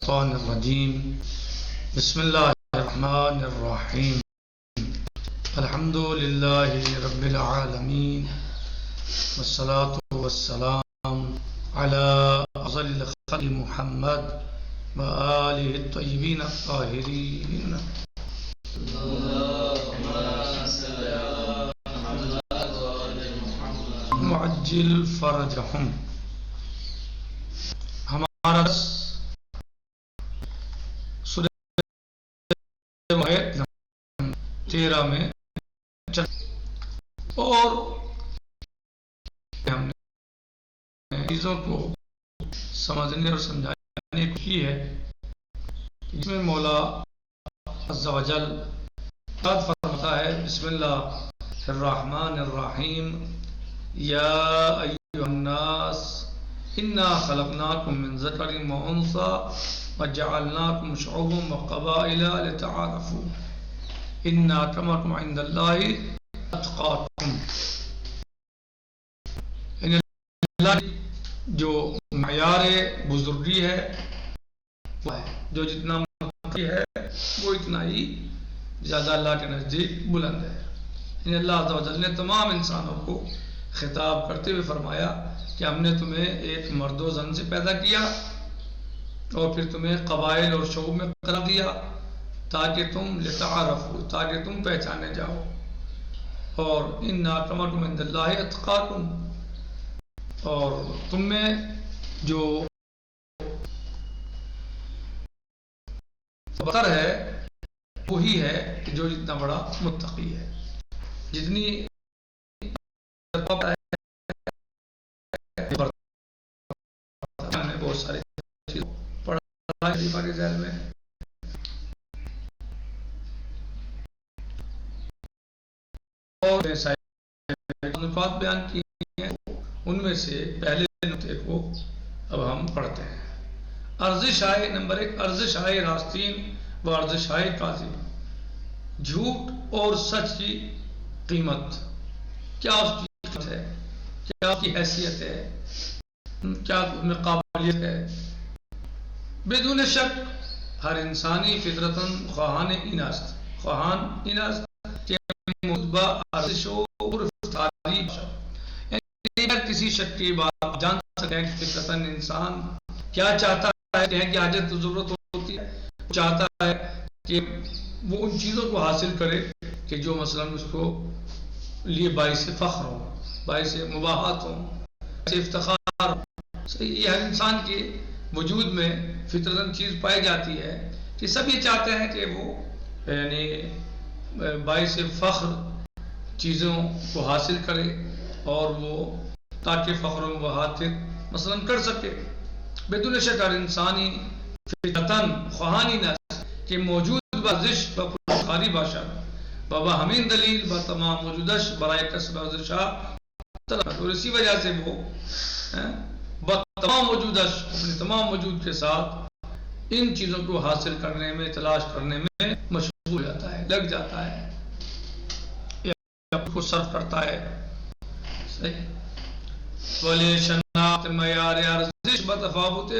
الشيطان الرجيم بسم الله الرحمن الرحيم الحمد لله رب العالمين والصلاة والسلام على أفضل الخلق محمد وآله الطيبين الطاهرين معجل فرجهم. ہمارا سورہ 13 میں اور ہم نے چیزوں کو سمجھنے اور سمجھانے کی ہے جس میں مولا عز و جل فرماتا ہے بسم اللہ الرحمن الرحیم یا ایھا الناس انا خلقناکم من ذکر و انثی وجعلناکم شعوبا وقبائل لتعارفوا ان اکرمکم عند اللہ اتقاکم. اللہ جو معیار بزرگی ہے وہ ہے جو جتنا متقی ہے وہ اتنا ہی زیادہ اللہ کے نزدیک بلند ہے. اللہ عز و جل نے تمام انسانوں کو خطاب کرتے ہوئے فرمایا کہ ہم نے تمہیں ایک مرد و زن سے پیدا کیا اور پھر تمہیں قبائل اور شعوب میں قرار دیا تاکہ تم لتعارفوا تاکہ تم پہچانے جاؤ اور ان اکرمکم عند اللہ اتقاکم اور تم میں جو بہتر ہے وہی ہے جو جتنا بڑا متقی ہے. جتنی بہت سارے پڑھا ذہن میں اور نقاط بیان کیے ہیں ان میں سے پہلے نقطے کو اب ہم پڑھتے ہیں. ارزش آئے نمبر 1 ارزش آئے راستین و ارزش آئے کاذب. جھوٹ اور سچ کی قیمت کیا اس کی قیمت ہے کیا اس کی حیثیت ہے کیا اس میں قابلیت ہے. بدون شک ہر انسانی فطرتاً خواہان اناست کے مطبع ارزش و تعریف یعنی کسی شک کی بات جان سکتے ہیں کہ فطرتاً انسان کیا چاہتا ہے کہ حاجت ضرورت ہوتی ہے چاہتا ہے کہ وہ ان چیزوں کو حاصل کرے کہ جو مثلا اس کو لیے باعث فخر ہو باعث مباحت ہو باعث افتخار. یہ ہر انسان کے وجود میں فطرتاً چیز پائی جاتی ہے کہ سب یہ چاہتے ہیں کہ وہ یعنی باعث فخر چیزوں کو حاصل کرے اور وہ تاکہ فخر و مباحت مثلا کر سکے. بدون شک ہر انسانی فطرتاً خواہانی نفس کہ موجود ورزش و پرخاری باشا بابا ہمین دلیل با تمام موجودش برائے کسب ورزشہ اور اسی وجہ سے وہ تمام موجودش اپنے تمام وجود کے ساتھ ان چیزوں کو حاصل کرنے میں تلاش کرنے میں مشغول جاتا ہے لگ جاتا ہے کو صرف کرتا ہے. صحیح ولی شناخت معیار ارزش بتفاوت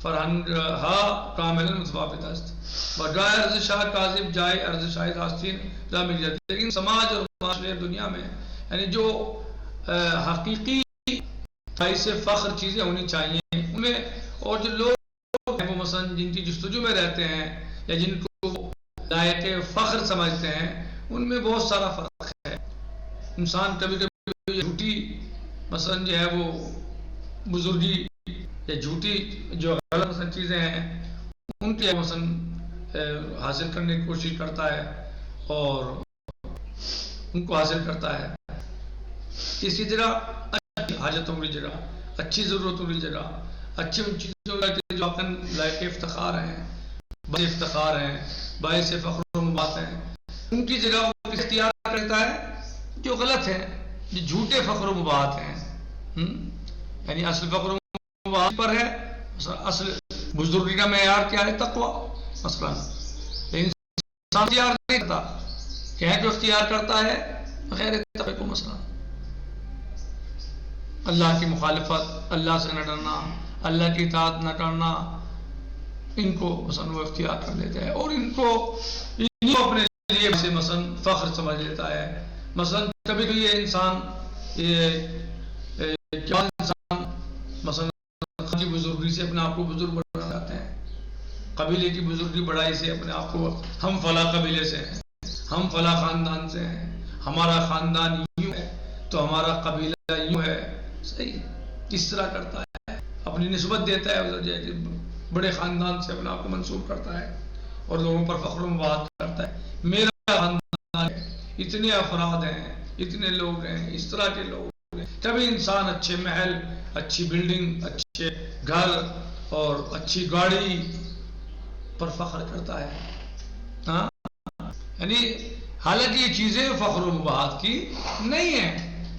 فرہنگ ہا کامل متفاوت است بجائے ارزش کاذب جائے ارزش راستین لا مل جاتی. لیکن سماج اور معاشرے دنیا میں یعنی جو حقیقی باعث فخر چیزیں ہونی چاہیے ان میں اور جو لوگ ہیں وہ مثلا جن کی جستجو میں رہتے ہیں یا جن کو لائق فخر سمجھتے ہیں ان میں بہت سارا فرق ہے. انسان کبھی کبھی جھوٹی مثلا جو ہے وہ بزرگی یا جھوٹی جو غلط مثلا چیزیں ہیں ان کی مثلا حاصل کرنے کی کوشش کرتا ہے اور ان کو حاصل کرتا ہے. اسی طرح اچھی حاجتوں کی جگہ اچھی ضرورتوں کی جگہ اچھی ان چیزوں کی جو اپن لائق افتخار ہیں باعث افتخار ہیں باعث فخر و مباحت ہیں ان کی جگہ وہ اختیار کرتا ہے جو غلط ہے جو جھوٹے فخر و مباحت ہیں. یعنی اصل فخر و مباحت پر ہے اصل بزرگی کا معیار کیا ہے تقوی مثلا انسان اختیار نہیں کرتا کہیں جو اختیار کرتا ہے غیر تقوی کو مثلا اللہ کی مخالفت اللہ سے نہ ڈرنا اللہ کی اطاعت نہ کرنا ان کو مثلا وہ اختیار کر لیتا ہے اور ان کو اپنے لیے مثلا فخر سمجھ لیتا ہے. مثلا کبھی کبھی یہ انسان مثلا کی بزرگی سے اپنے آپ کو بزرگ بنا جاتے ہیں. قبیلے کی بزرگی بڑائی سے اپنے آپ کو ہم فلاں قبیلے سے ہیں, ہم فلاں خاندان سے ہیں, ہمارا خاندان یوں ہے تو ہمارا قبیلہ یوں ہے. صحیح اس طرح کرتا ہے, اپنی نسبت دیتا ہے, بڑے خاندان سے اپنے آپ کو منسوب کرتا ہے اور لوگوں پر فخر و مباحث کرتا ہے. میرا خاندان ہے, اتنے افراد ہیں, اتنے لوگ ہیں, اس طرح کے لوگ ہیں. تبھی انسان اچھے محل, اچھی بلڈنگ, اچھے گھر اور اچھی گاڑی پر فخر کرتا ہے. ہاں یعنی حالانکہ یہ چیزیں فخر و مباحث کی نہیں ہیں,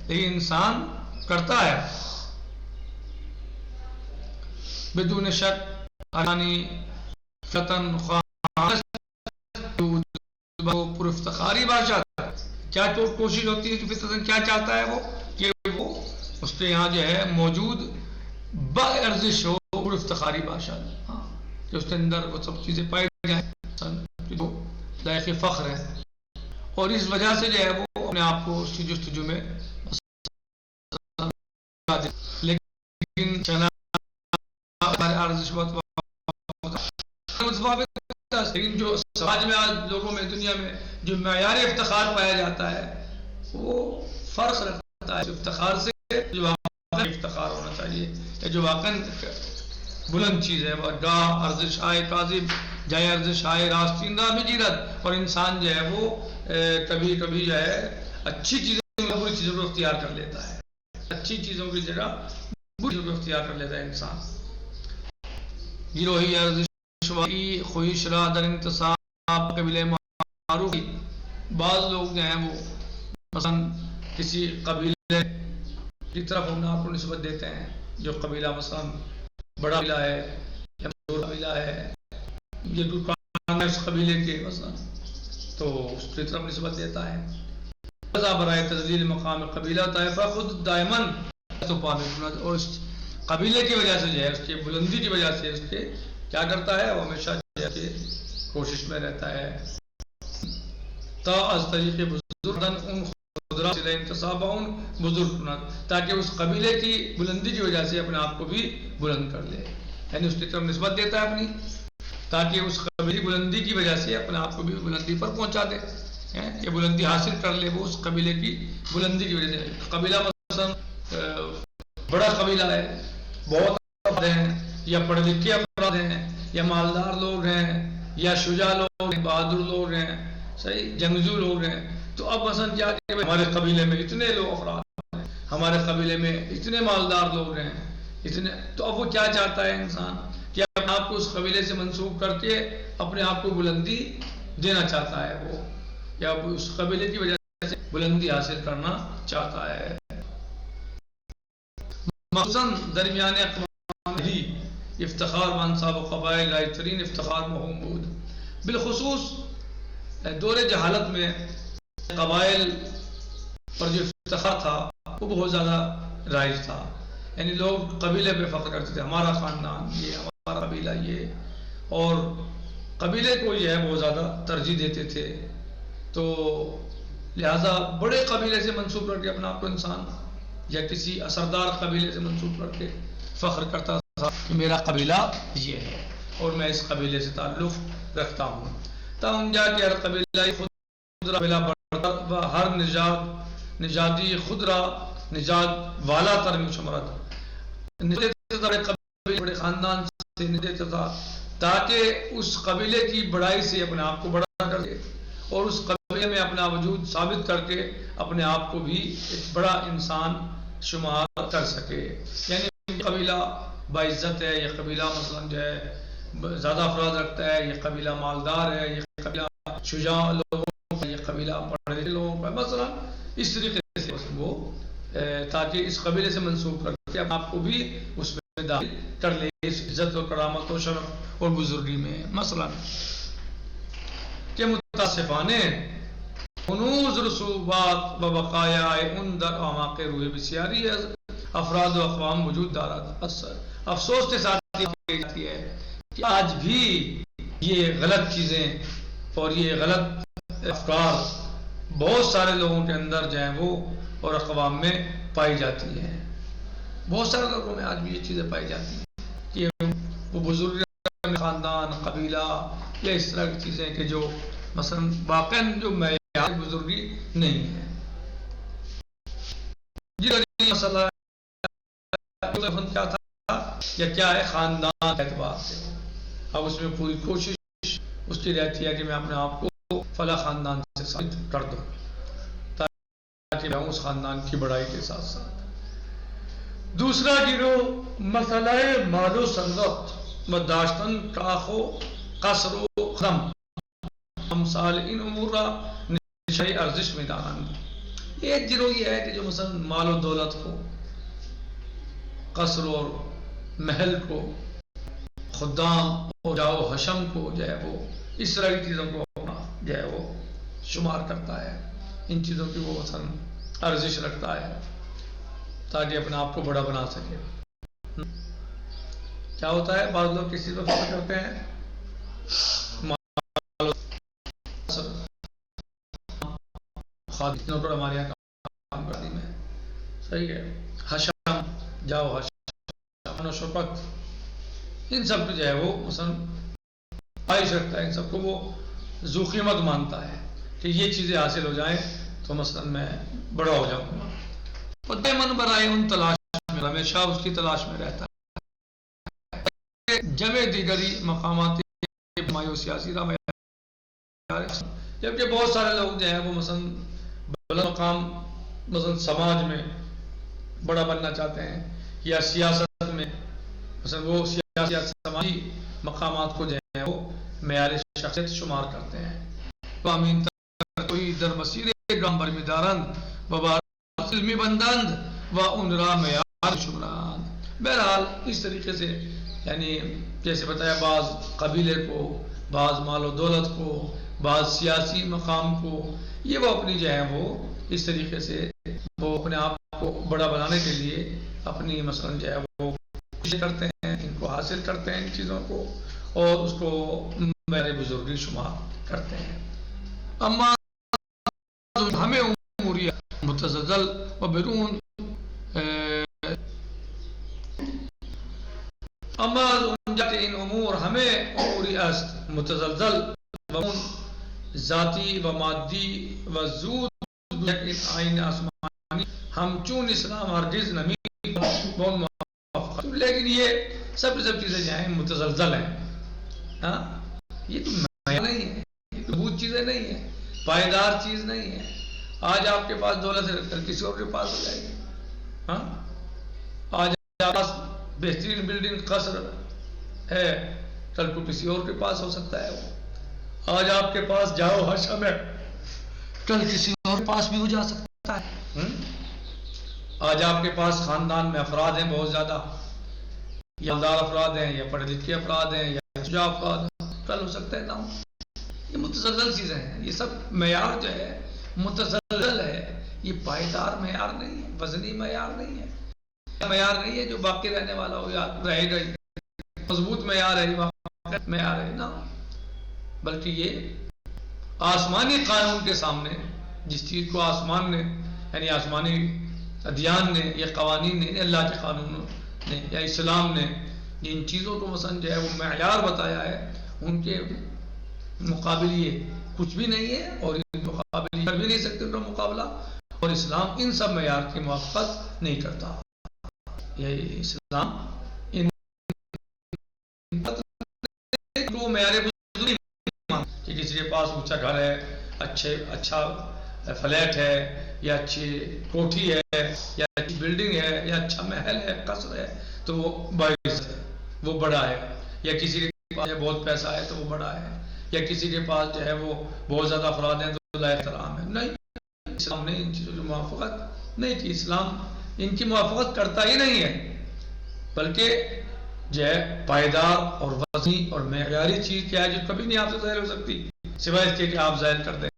لیکن انسان کرتا ہے بدون شک. فتن پر افتخاری بادشاہ کیا کوشش ہوتی ہے کہ فطرتاً کیا چاہتا ہے وہ کہ وہ اس کے یہاں جو ہے موجود با ارزش ہو پر افتخاری بادشاہ, کہ اس کے اندر وہ سب چیزیں پائی جائیں جو لائق فخر ہے, اور اس وجہ سے جو ہے وہ اپنے آپ کو اس کی جستجو میں. لیکن لیکن جو سماج میں آج لوگوں میں دنیا میں جو معیار افتخار پایا جاتا ہے وہ فرق رکھتا ہے افتخار سے جو واقعی افتخار ہونا چاہیے, یا جو واقعی بلند چیز ہے. گاہ ارزش آئے کاذب جائے ارزش آئے راستیندہ بجیرت, اور انسان جو ہے وہ کبھی کبھی جو ہے اچھی چیزوں میں بری چیزوں کو اختیار کر لیتا ہے, اچھی چیزوں کی جگہ بری چیزوں کو اختیار کر لیتا ہے انسان. گروہی ارزش خویش را در انتصاب قبیلے معروف. بعض لوگ جو ہیں وہ مثلا کسی قبیلے کی طرف اپنے آپ کو نسبت دیتے ہیں, جو قبیلہ مثلا بڑا قبیلہ ہے یا مشہور قبیلہ ہے, یہ دکان ہے اس قبیلے کے مثلا, تو اس کی طرف نسبت دیتا ہے. برائے تذلیل مقام قبیلہ طائفہ خود دائماً اور اس قبیلے کی وجہ سے جو ہے اس کی بلندی کی وجہ سے اس کے کیا کرتا ہے, وہ ہمیشہ کوشش میں رہتا ہے تا از طریق بزرگن ان خدرات سے انتصاب ان بزرگ, تاکہ اس قبیلے کی بلندی کی وجہ سے اپنے آپ کو بھی بلند کر لے. یعنی اس کی طرف نسبت دیتا ہے اپنی, تاکہ اس قبیلی بلندی کی وجہ سے اپنے آپ کو بھی بلندی پر پہنچا دے, کہ بلندی حاصل کر لے وہ اس قبیلے کی بلندی کی وجہ سے. قبیلہ مثلا بڑا قبیلہ ہے, بہت افراد ہیں, یا پڑھے لکھے افراد ہیں, یا مالدار لوگ ہیں, یا شجاع لوگ ہیں, بہادر لوگ ہیں, صحیح جنگجو لوگ ہیں. تو اب مثلا کیا کہ ہمارے قبیلے میں اتنے لوگ افراد ہیں, ہمارے قبیلے میں اتنے مالدار لوگ ہیں, اتنے, تو اب وہ کیا چاہتا ہے انسان کہ اپنے آپ کو اس قبیلے سے منسوب کر کے اپنے آپ کو بلندی دینا چاہتا ہے وہ, یا اس قبیلے کی وجہ سے بلندی حاصل کرنا چاہتا ہے. مخصوصاً درمیان اقوام ہی افتخار بانصاب و قبائل رائے ترین افتخار محمود. بالخصوص دور جہالت میں قبائل پر جو افتخار تھا وہ بہت زیادہ رائج تھا. یعنی لوگ قبیلے پہ فخر کرتے تھے, ہمارا خاندان یہ, ہمارا قبیلہ یہ, اور قبیلے کو یہ ہے بہت زیادہ ترجیح دیتے تھے. تو لہٰذا بڑے قبیلے سے منسوب کر کے اپنا آپ کو انسان, یا کسی اثردار قبیلے سے منسوب کر کے فخر کرتا تھا کہ میرا قبیلہ یہ ہے اور میں اس قبیلے سے تعلق رکھتا ہوں. تاہم جا کے ہر قبیلہ خود قبیلہ بڑھتا, ہر نژادی خود را نژاد والا تر مشمرت بڑے خاندان سے دیتا تھا, تاکہ اس قبیلے کی بڑائی سے اپنے آپ کو بڑا کر دے اور اس قبیلے میں اپنا وجود ثابت کر کے اپنے آپ کو بھی ایک بڑا انسان شمار کر سکے. یعنی قبیلہ باعزت ہے, یہ قبیلہ مثلا جو ہے زیادہ افراد رکھتا ہے, یہ قبیلہ مالدار ہے, یہ قبیلہ شجاع لوگوں کا, یہ قبیلہ پڑھے لکھے لوگوں کا, مثلا اس طریقے سے وہ تاکہ اس قبیلے سے منسوب کر کے آپ کو بھی اس میں داخل کر لے, اس عزت و کرامت و شرف اور بزرگی میں. مثلا کہ متصفانے انوز رسوبات و بقایا ان در اعماق روح بسیاری افراد و اقوام وجود دارد. افسوس کے ساتھ جاتی ہے کہ آج بھی یہ غلط چیزیں اور یہ غلط افکار بہت سارے لوگوں کے اندر جو ہیں وہ اور اقوام میں پائی جاتی ہیں. بہت سارے لوگوں میں آج بھی یہ چیزیں پائی جاتی ہیں کہ وہ بزرگ خاندان قبیلہ یا اس طرح کی چیزیں کہ جو مثلا واقعا جو معیار بزرگی نہیں ہے. مسئلہ کیا تھا یا کیا ہے خاندان کے اعتبار سے. اب اس میں پوری کوشش اس کی رہتی ہے کہ میں اپنے آپ کو فلاں خاندان سے ثابت کر دوں تاکہ میں اس خاندان کی بڑائی کے ساتھ ساتھ. دوسرا گروہ مسئلہ مال و ثروت و داشتن کاخ و قصر و خدم امثال ان امور نشائی ارزش میں دانند. ایک گروہ یہ ہے کہ جو مثلا مال و دولت کو قصر اور محل کو خدام اور جاؤ حشم کو جو ہے وہ اس طرح کی چیزوں کو جو ہے وہ شمار کرتا ہے. ان چیزوں کی وہ مثلا ارزش رکھتا ہے تاکہ اپنے آپ کو بڑا بنا سکے. کیا ہوتا ہے بعض لوگ کسی پر فکر کرتے ہیں ہمارے یہاں کام کرتی میں صحیح ہے حشم جاؤ حشم و شفقت ان سب کو جو ہے وہ مثلا خواہش رکھتا ہے. ان سب کو وہ ذو قیمت مانتا ہے کہ یہ چیزیں حاصل ہو جائیں تو مثلا میں بڑا ہو جاؤں گا. اور دائماً برائے ان تلاش میں ہمیشہ اس کی تلاش میں رہتا ہے. جمع دیگری مقامات سیاسی جبکہ بہت سارے لوگ جو ہیں وہ مثلا بلند مقام مثلا سماج میں بڑا بننا چاہتے ہیں یا سیاست میں مثلا وہ سیاسی سماجی مقامات کو جو ہے وہ معیار شخصیت شمار کرتے ہیں. امین کوئی در مسیر گام برمیدارند ببار علمی بندند و ان را معیار شمران. بہرحال اس طریقے سے یعنی جیسے بتایا بعض قبیلے کو بعض مال و دولت کو بعض سیاسی مقام کو یہ وہ اپنی جو ہے وہ اس طریقے سے وہ اپنے آپ کو بڑا بنانے کے لیے اپنی مثلا جو ہے وہ کوشش کرتے ہیں ان کو حاصل کرتے ہیں ان چیزوں کو اور اس کو میرے بزرگی شمار کرتے ہیں. اما ہمیں اموریہ متزلزل و بیرون اما ان امور ہمیں اموری است متزلزل و ذاتی و مادی و زود آئین آسمانی ہم چون اسلام ہرگز نمی. لیکن یہ سب چیزیں جو ہیں متزلزل ہیں. ہاں یہ تو نہیں ہے یہ تو بہت چیزیں نہیں ہیں پائیدار چیز نہیں ہے. آج آپ کے پاس دولت ہے کل کسی اور کے پاس ہو جائے گی. ہاں آج آپ کے پاس بہترین بلڈنگ قصر ہے کل کو کسی اور کے پاس ہو سکتا ہے. وہ آج آپ کے پاس جاؤ حشم ہے کل کسی اور کے پاس بھی ہو جا سکتا ہے. آج آپ کے پاس خاندان میں افراد ہیں بہت زیادہ یا مالدار افراد ہیں یا پڑھے لکھے افراد ہیں یا شجاع افراد ہیں کل ہو سکتا ہے نہ ہو. یہ متزلزل چیزیں ہیں. یہ سب معیار جو ہے متزلزل ہے. یہ پائیدار معیار نہیں ہے وزنی معیار نہیں ہے معیار نہیں ہے جو باقی رہنے والا ہو یا رہے گا مضبوط معیار ہے معیار ہے نا. بلکہ یہ آسمانی قانون کے سامنے جس چیز کو آسمان نے یعنی آسمانی ادیان نے یا قوانین نے اللہ کے قانون نے یا اسلام نے جن چیزوں کو مثلا جو ہے وہ معیار بتایا ہے ان کے مقابل یہ کچھ بھی نہیں ہے اور ان مقابل کر بھی نہیں سکتے ان کا مقابلہ. اور اسلام ان سب معیار کی موافقت نہیں کرتا. یہ اسلام ان معیار کہ کسی کے پاس اونچا گھر ہے اچھا فلیٹ ہے یا اچھی کوٹھی ہے یا اچھی بلڈنگ ہے یا اچھا محل ہے قصر ہے تو وہ باعث ہے وہ بڑا ہے. یا کسی کے پاس بہت پیسہ ہے تو وہ بڑا ہے یا کسی کے پاس جو ہے وہ بہت زیادہ افراد ہیں تو لا احترام ہے. نہیں اسلام نے ان چیزوں کی موافقت نہیں کی. اسلام ان کی موافقت کرتا ہی نہیں ہے بلکہ جو ہے پائیدار اور وزنی اور معیاری چیز کیا ہے جو کبھی نہیں آپ سے ظاہر ہو سکتی سوائے اس کے کہ آپ ظاہر کر دیں.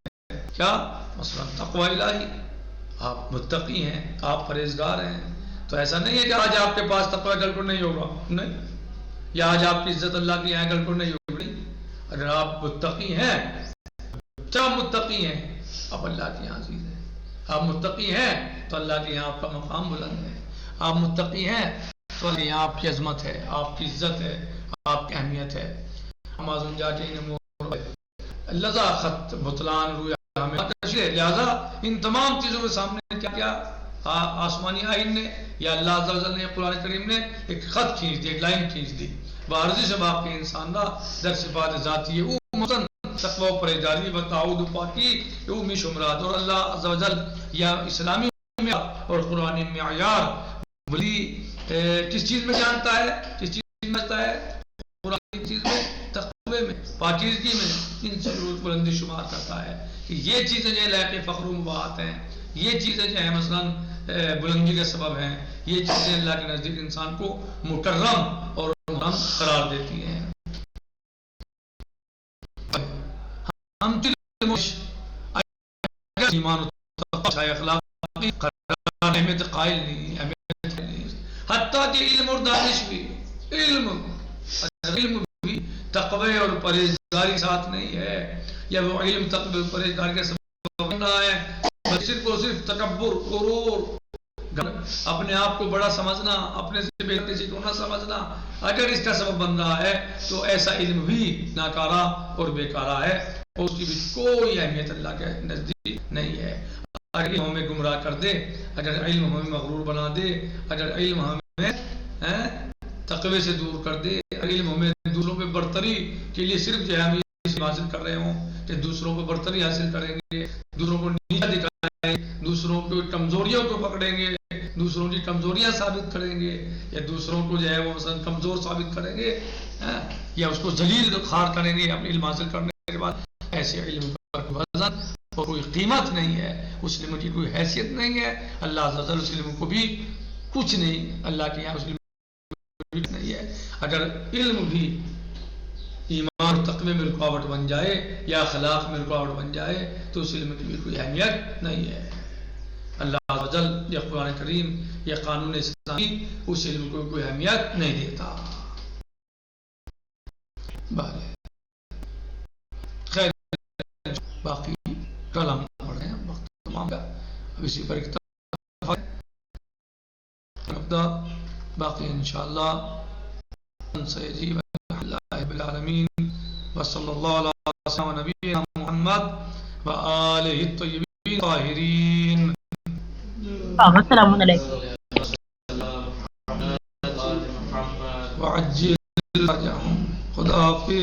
کیا مثلا تقوی الہی آپ متقی ہیں آپ پرہیزگار ہیں تو ایسا نہیں ہے کہ آج آپ کے پاس تقوی کل کو نہیں ہوگا. نہیں یا آج آپ کی عزت اللہ کی یہاں گڑبڑ نہیں ہوگی. اگر آپ متقی ہیں، کیا متقی ہیں، آپ اللہ کے یہاں عزیز ہیں. آپ متقی ہیں تو اللہ کے یہاں آپ کا مقام بلند ہے. آپ متقی ہیں تو اللہ کے یہاں آپ کی عظمت ہے، آپ کی عزت ہے، آپ کی اہمیت ہے. امازن جاجین لذا خط بطلان رویا ہمیں. لہذا ان تمام چیزوں کے سامنے کیا کیا آسمانی آئین نے یا اللہ عز و جل نے قرآن کریم نے ایک خط کھینچ دی، ایک لائن کھینچ دی. بارزی سے باقی انسان دا در صفات ذاتی ہے متن تقوی و پرہیزگاری و تعاود و پاکی یہ می شمرات. اور اللہ عز و جل یا اسلامی معیار اور قرآن معیار بلی کس چیز میں جانتا ہے، کس چیز میں جانتا ہے، قرآن چیز میں، تقوی میں، پاکیزگی میں، ان سے بلندی شمار کرتا ہے کہ یہ چیزیں جو لائق فخر و مباحت ہیں، یہ چیزیں جو ہیں مثلاً بلندی کا سبب ہیں، یہ چیزیں اللہ کے نزدیک انسان کو مکرم اور ہم قرار دیتی ہیں. ہم ایمان و اخلاقی اہمیت قائل نہیں، اہمیت نہیں، حتیٰ کہ علم اور دانش بھی، علم بھی تقوی اور پرہیزگاری ساتھ نہیں ہے، یا وہ علم تقوی اور پرہیزگاری کا سبب بن رہا ہے، صرف اور صرف تکبر، غرور، اپنے آپ کو بڑا سمجھنا، اپنے سے بہتر کسی کو نہ سمجھنا، اگر اس کا سبب بن رہا ہے تو ایسا علم بھی ناکارہ اور بیکارہ ہے اور اس کی بھی کوئی اہمیت اللہ کے نزدیک نہیں ہے. اگر علم ہمیں گمراہ کر دے، اگر علم ہمیں مغرور بنا دے، اگر علم ہمیں تقوی سے دور کر دے، اگر علم ہمیں دوسروں پہ برتری کے لیے صرف جو ہے ہم یہ حاصل کر رہے ہوں کہ دوسروں کو برتری حاصل کریں گے، دوسروں کو نیچا دکھائیں گے، دوسروں کی کمزوریوں کو پکڑیں گے، دوسروں کی کمزوریاں ثابت کریں گے، یا دوسروں کو جو ہے وہ مثلا کمزور ثابت کریں گے، یا اس کو ذلیل خوار کریں گے اپنے علم حاصل کرنے کے بعد، ایسے علم پر وزن اور کوئی قیمت نہیں ہے، اس علم کی کوئی حیثیت نہیں ہے. اللہ عز و جل اس علم کو بھی کچھ نہیں، اللہ کے یہاں اس علم نہیں ہے. اگر علم بھی ایمان اور تقوی میں رکاوٹ بن جائے یا اخلاق میں رکاوٹ بن جائے تو اس علم کی بھی کوئی اہمیت نہیں ہے. اللہ عز و جل یا قرآن کریم یا قانون اسلامی اس علم کو کوئی اہمیت نہیں دیتا. خیر باقی کل ہم پڑھ رہے ہیں، وقت تمام کا اب اسی پر اکتفا باقی انشاءاللہ سیجیب اللہ رب العالمین وصلی اللہ علیہ نبینا محمد وآلہ الطیبین الطاہرین. السلام علیکم. وعجل فرجهم. خدا حافظ.